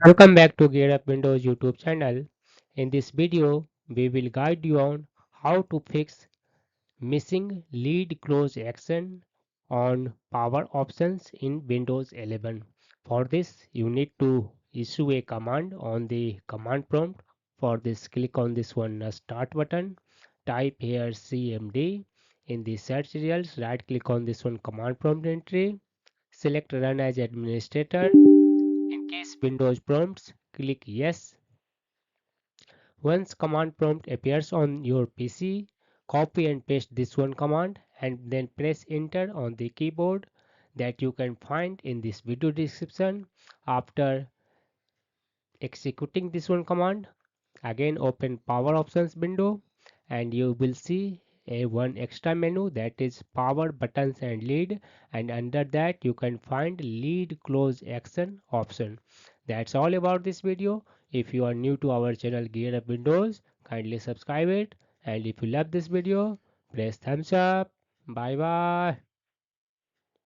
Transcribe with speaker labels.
Speaker 1: Welcome back to Gear Up Windows YouTube channel. In this video, we will guide you on how to fix missing lead close action on power options in Windows 11. For this, you need to issue a command on the command prompt. For this, click on this one start button. Type here CMD. In the search results, right click on this one command prompt entry. Select run as administrator. In case Windows prompts, click yes. Once command prompt appears on your PC, copy and paste this one command and then press enter on the keyboard that you can find in this video description. After executing this one command, again open power options window and you will see a one extra menu that is power buttons and lead, and under that you can find lead close action option. That's all about this video. If you are new to our channel Gear Up Windows, kindly subscribe it, and if you love this video, press thumbs up. Bye bye.